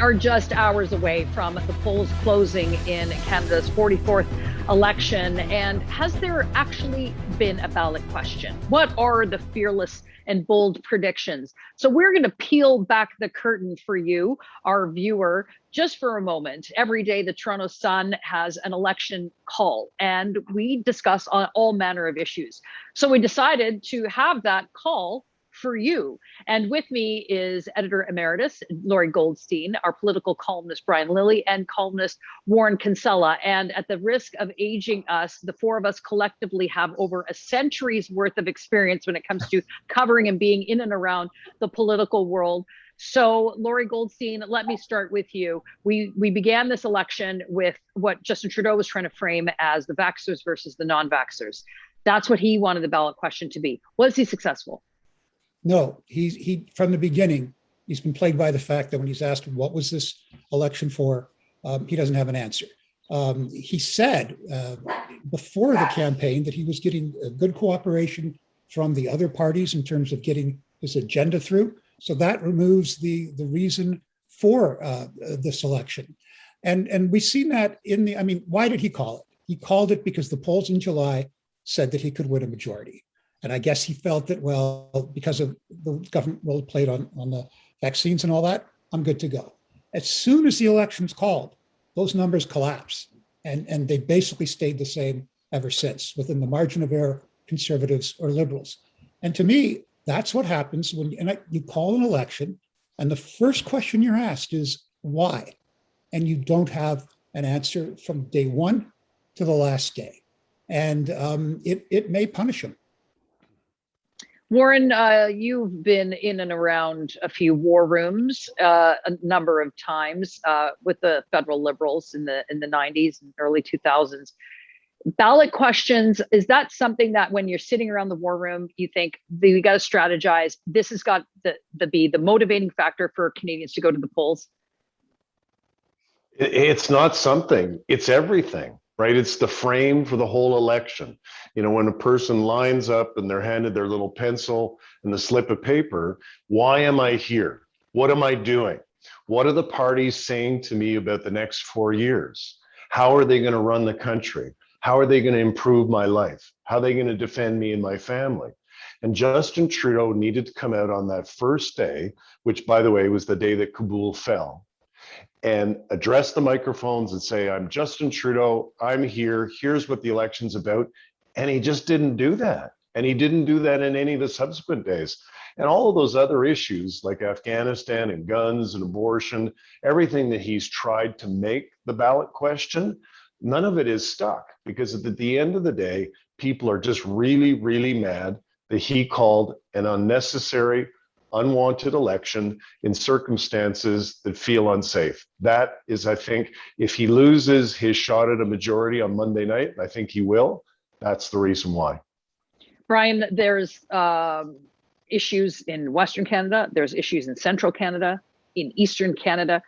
are just hours away from the polls closing in Canada's 44th election. And has there actually been a ballot question? What are the fearless and bold predictions? So we're going to peel back the curtain for you, our viewer, just for a moment. Every day, the Toronto Sun has an election call, and we discuss on all manner of issues. So we decided to have that call for you. And with me is editor emeritus Laurie Goldstein, our political columnist Brian Lilly, and columnist Warren Kinsella. And at the risk of aging us, the four of us collectively have over a century's worth of experience when it comes to covering and being in and around the political world. So, Laurie Goldstein, let me start with you. We began this election with what Justin Trudeau was trying to frame as the vaxxers versus the non-vaxxers. That's what he wanted the ballot question to be. Was he successful? No, he from the beginning, he's been plagued by the fact that when he's asked, what was this election for, he doesn't have an answer. He said before the campaign that he was getting good cooperation from the other parties in terms of getting his agenda through. So that removes the reason for this election. And we've seen that why did he call it? He called it because the polls in July said that he could win a majority. And I guess he felt that, well, because of the government role played on the vaccines and all that, I'm good to go. As soon as the election's called, those numbers collapse. And they basically stayed the same ever since, within the margin of error, conservatives or liberals. And to me, that's what happens when you call an election and the first question you're asked is why? And you don't have an answer from day one to the last day. And it may punish him. Warren, you've been in and around a few war rooms a number of times with the federal liberals in the 90s and early 2000s. Ballot questions, is that something that when you're sitting around the war room, you think we got to strategize? This has got to be the motivating factor for Canadians to go to the polls? It's not something, it's everything. Right? It's the frame for the whole election. You know, when a person lines up and they're handed their little pencil and the slip of paper, why am I here? What am I doing? What are the parties saying to me about the next 4 years? How are they going to run the country? How are they going to improve my life? How are they going to defend me and my family? And Justin Trudeau needed to come out on that first day, which, by the way, was the day that Kabul fell, and address the microphones and say, I'm Justin Trudeau, I'm here, here's what the election's about. And he just didn't do that. And he didn't do that in any of the subsequent days. And all of those other issues like Afghanistan and guns and abortion, everything that he's tried to make the ballot question, none of it is stuck, because at the end of the day, people are just really, really mad that he called an unnecessary, unwanted election in circumstances that feel unsafe. That is, I think, if he loses his shot at a majority on Monday night, and I think he will, that's the reason why. Brian, there's issues in Western Canada, there's issues in Central Canada, in Eastern Canada.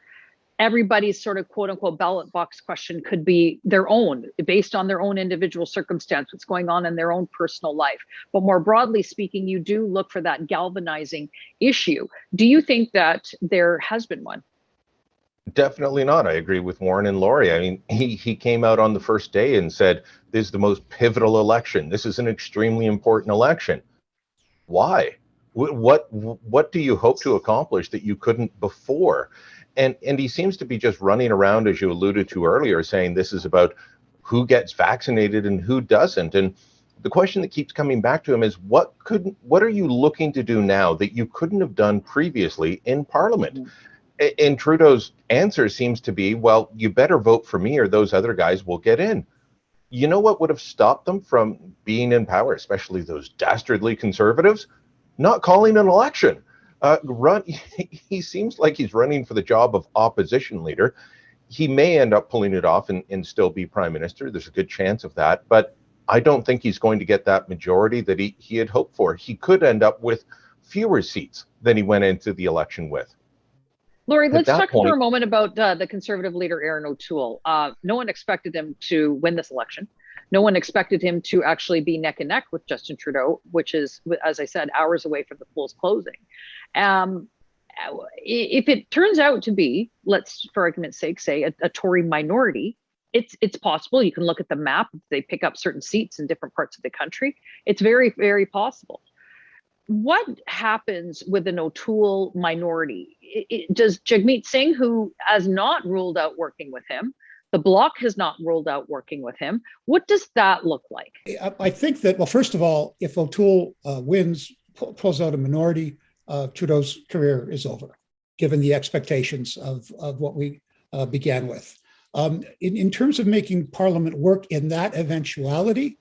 Everybody's sort of quote unquote ballot box question could be their own, based on their own individual circumstance, what's going on in their own personal life. But more broadly speaking, you do look for that galvanizing issue. Do you think that there has been one? Definitely not. I agree with Warren and Laurie. I mean, he came out on the first day and said, this is the most pivotal election. This is an extremely important election. Why? What do you hope to accomplish that you couldn't before? And he seems to be just running around, as you alluded to earlier, saying this is about who gets vaccinated and who doesn't. And the question that keeps coming back to him is, what are you looking to do now that you couldn't have done previously in Parliament? Mm-hmm. And Trudeau's answer seems to be, well, you better vote for me or those other guys will get in. You know what would have stopped them from being in power, especially those dastardly conservatives? Not calling an election. He seems like he's running for the job of opposition leader. He may end up pulling it off and still be prime minister. There's a good chance of that, but I don't think he's going to get that majority that he had hoped for. He could end up with fewer seats than he went into the election with. Laurie, let's talk for a moment about the Conservative leader, Aaron O'Toole. No one expected him to win this election. No one expected him to actually be neck and neck with Justin Trudeau, which is, as I said, hours away from the polls closing. if it turns out to be, let's for argument's sake say a Tory minority, it's possible. You can look at the map. They pick up certain seats in different parts of the country. It's very, very possible. What happens with an O'Toole minority? Does Jagmeet Singh, who has not ruled out working with him, the Bloc has not ruled out working with him, what does that look like? I think that, well, first of all, if O'Toole wins, pulls out a minority, Trudeau's career is over, given the expectations of what we began with. In terms of making Parliament work in that eventuality,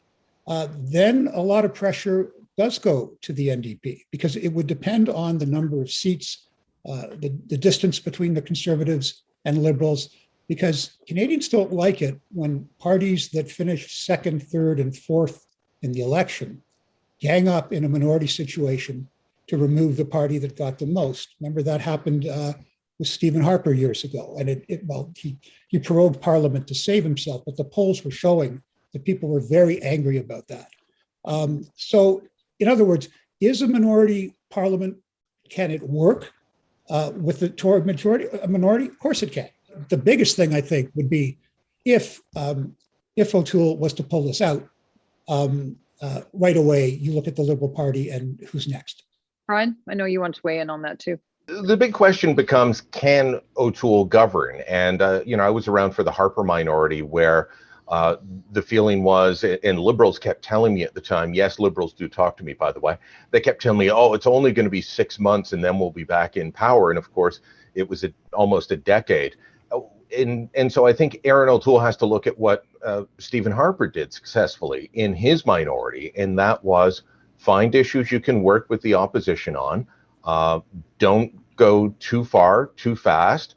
then a lot of pressure does go to the NDP, because it would depend on the number of seats, the distance between the Conservatives and Liberals, because Canadians don't like it when parties that finish second, third, and fourth in the election gang up in a minority situation to remove the party that got the most. Remember that happened with Stephen Harper years ago, and he prorogued Parliament to save himself, but the polls were showing that people were very angry about that. So, in other words, is a minority Parliament, can it work with the Tory majority? A minority, of course it can. The biggest thing I think would be if O'Toole was to pull this out right away. You look at the Liberal Party and who's next. Brian, I know you want to weigh in on that too. The big question becomes, can O'Toole govern? And, I was around for the Harper minority where the feeling was, and Liberals kept telling me at the time, yes, Liberals do talk to me, by the way, they kept telling me, oh, it's only going to be 6 months and then we'll be back in power. And of course, it was almost a decade. And so I think Aaron O'Toole has to look at what Stephen Harper did successfully in his minority, and that was find issues you can work with the opposition on. Don't go too far, too fast.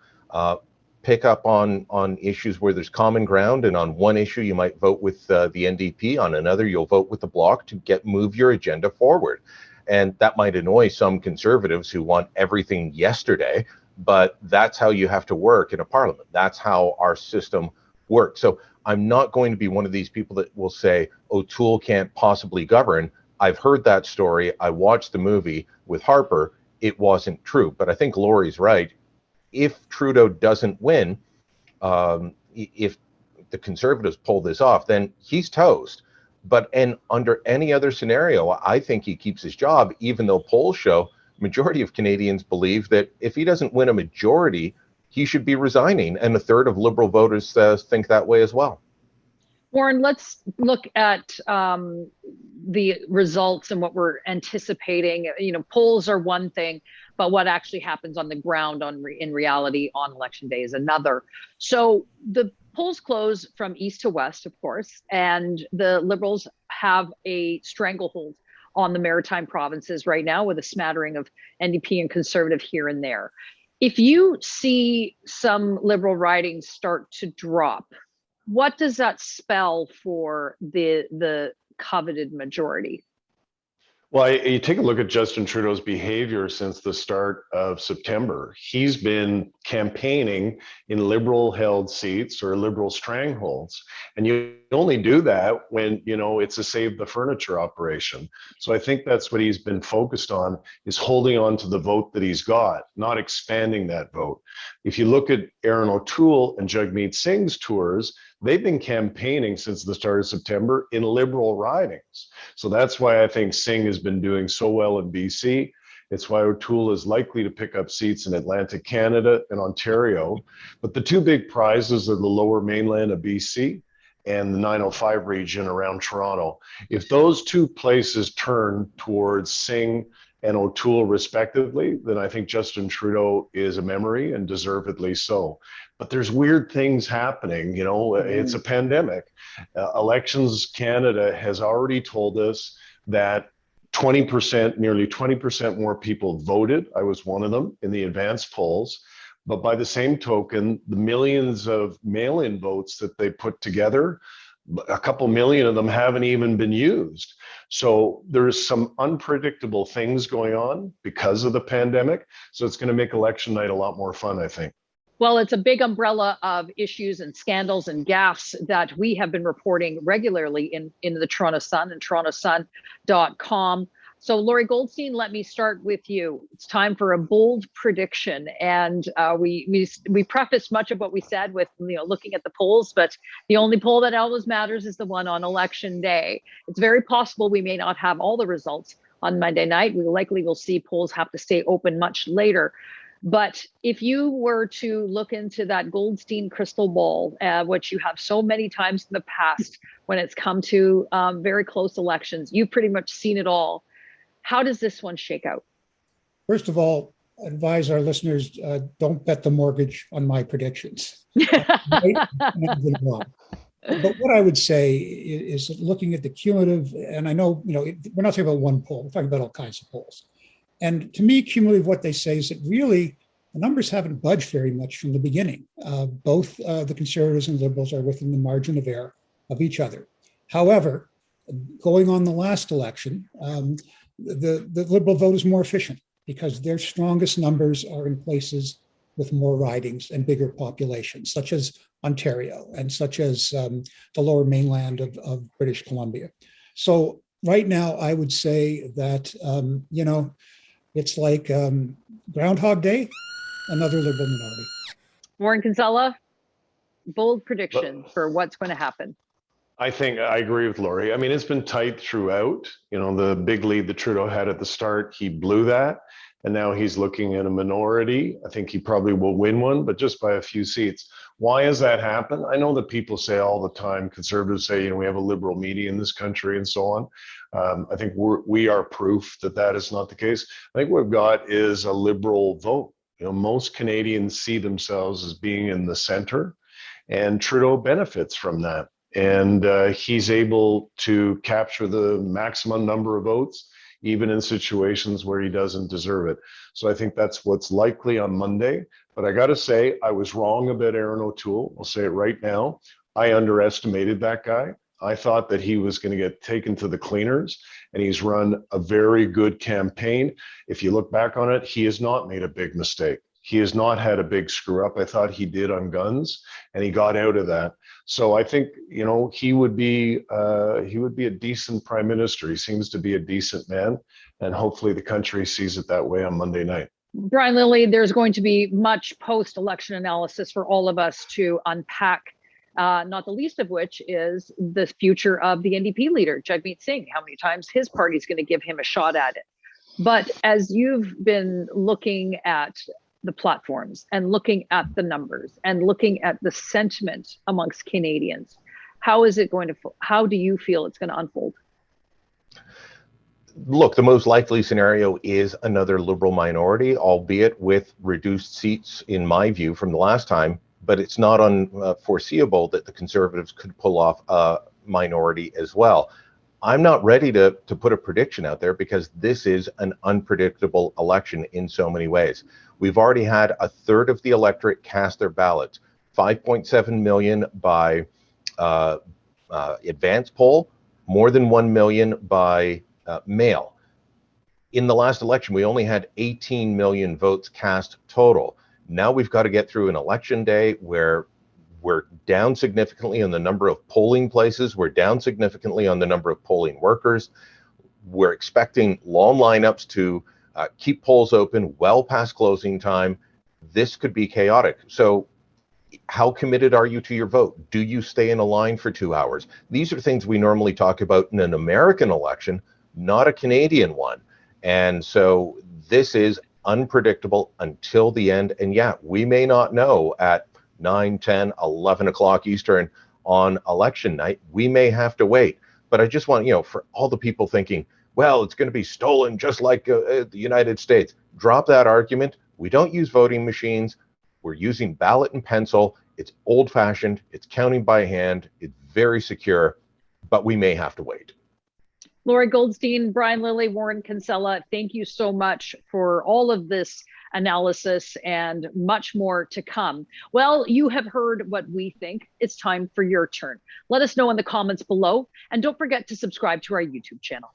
Pick up on issues where there's common ground, and on one issue you might vote with the NDP, on another you'll vote with the Bloc to move your agenda forward. And that might annoy some Conservatives who want everything yesterday, but that's how you have to work in a Parliament. That's how our system works. So I'm not going to be one of these people that will say O'Toole can't possibly govern. I've heard that story. I watched the movie with Harper. It wasn't true. But I think Laurie's right. If Trudeau doesn't win, if the Conservatives pull this off, then he's toast. But under any other scenario, I think he keeps his job, even though polls show majority of Canadians believe that if he doesn't win a majority, he should be resigning. And a third of Liberal voters think that way as well. Warren, let's look at the results and what we're anticipating. Polls are one thing, but what actually happens on the ground in reality on election day is another. So the polls close from east to west, of course, and the Liberals have a stranglehold on the maritime provinces right now, with a smattering of NDP and Conservative here and there. If you see some Liberal ridings start to drop, what does that spell for the coveted majority? Well, you take a look at Justin Trudeau's behavior since the start of September. He's been campaigning in Liberal-held seats or Liberal strangholds. And you only do that when, it's a save the furniture operation. So I think that's what he's been focused on, is holding on to the vote that he's got, not expanding that vote. If you look at Aaron O'Toole and Jagmeet Singh's tours, they've been campaigning since the start of September in Liberal ridings. So that's why I think Singh has been doing so well in BC. It's why O'Toole is likely to pick up seats in Atlantic Canada and Ontario. But the two big prizes are the lower mainland of BC and the 905 region around Toronto. If those two places turn towards Singh and O'Toole respectively, then I think Justin Trudeau is a memory, and deservedly so. But there's weird things happening. It's a pandemic. Elections Canada has already told us that nearly 20% more people voted. I was one of them in the advance polls. But by the same token, the millions of mail-in votes that they put together, a couple million of them haven't even been used. So there's some unpredictable things going on because of the pandemic. So it's going to make election night a lot more fun, I think. Well, it's a big umbrella of issues and scandals and gaffes that we have been reporting regularly in the Toronto Sun and torontosun.com. So, Lori Goldstein, let me start with you. It's time for a bold prediction, and we prefaced much of what we said with looking at the polls, but the only poll that always matters is the one on election day. It's very possible we may not have all the results on Monday night. We likely will see polls have to stay open much later. But if you were to look into that Goldstein crystal ball, which you have so many times in the past when it's come to very close elections, you've pretty much seen it all. How does this one shake out? First of all, advise our listeners, don't bet the mortgage on my predictions. But what I would say is looking at the cumulative, and I know, we're not talking about one poll, we're talking about all kinds of polls. And to me, cumulative, what they say is that really the numbers haven't budged very much from the beginning. Both the Conservatives and Liberals are within the margin of error of each other. However, going on the last election, the Liberal vote is more efficient because their strongest numbers are in places with more ridings and bigger populations, such as Ontario and such as the lower mainland of British Columbia. So right now, I would say that, it's like Groundhog Day, another Liberal minority. Warren Kinsella, bold prediction for what's going to happen. I think I agree with Lori. I mean, it's been tight throughout. The big lead that Trudeau had at the start, he blew that. And now he's looking at a minority. I think he probably will win one, but just by a few seats. Why has that happened? I know that people say all the time, conservatives say, we have a liberal media in this country and so on. I think we are proof that that is not the case. I think what we've got is a liberal vote. Most Canadians see themselves as being in the center, and Trudeau benefits from that. And he's able to capture the maximum number of votes, even in situations where he doesn't deserve it. So I think that's what's likely on Monday. But I got to say, I was wrong about Aaron O'Toole. I'll say it right now. I underestimated that guy. I thought that he was going to get taken to the cleaners, and he's run a very good campaign. If you look back on it, he has not made a big mistake. He has not had a big screw up. I thought he did on guns, and he got out of that. So I think, he would be a decent prime minister. He seems to be a decent man, and hopefully the country sees it that way on Monday night. Brian Lilley, there's going to be much post-election analysis for all of us to unpack, not the least of which is the future of the NDP leader, Jagmeet Singh, how many times his party's going to give him a shot at it. But as you've been looking at the platforms and looking at the numbers and looking at the sentiment amongst Canadians, how do you feel it's going to unfold? Look, the most likely scenario is another Liberal minority, albeit with reduced seats, in my view, from the last time. But it's not unforeseeable that the Conservatives could pull off a minority as well. I'm not ready to put a prediction out there because this is an unpredictable election in so many ways. We've already had a third of the electorate cast their ballots, 5.7 million by advance poll, more than 1 million by mail. In the last election, we only had 18 million votes cast total. Now we've got to get through an election day where we're down significantly on the number of polling places. We're down significantly on the number of polling workers. We're expecting long lineups to keep polls open well past closing time. This could be chaotic. So how committed are you to your vote? Do you stay in a line for 2 hours? These are things we normally talk about in an American election, not a Canadian one. And so this is unpredictable until the end. And yeah, we may not know at 9, 10, 11 o'clock Eastern on election night. We may have to wait. But I just want, for all the people thinking, well, it's going to be stolen just like the United States. Drop that argument. We don't use voting machines. We're using ballot and pencil. It's old-fashioned. It's counting by hand. It's very secure, but we may have to wait. Lori Goldstein, Brian Lilley, Warren Kinsella, thank you so much for all of this analysis and much more to come. Well, you have heard what we think. It's time for your turn. Let us know in the comments below, and don't forget to subscribe to our YouTube channel.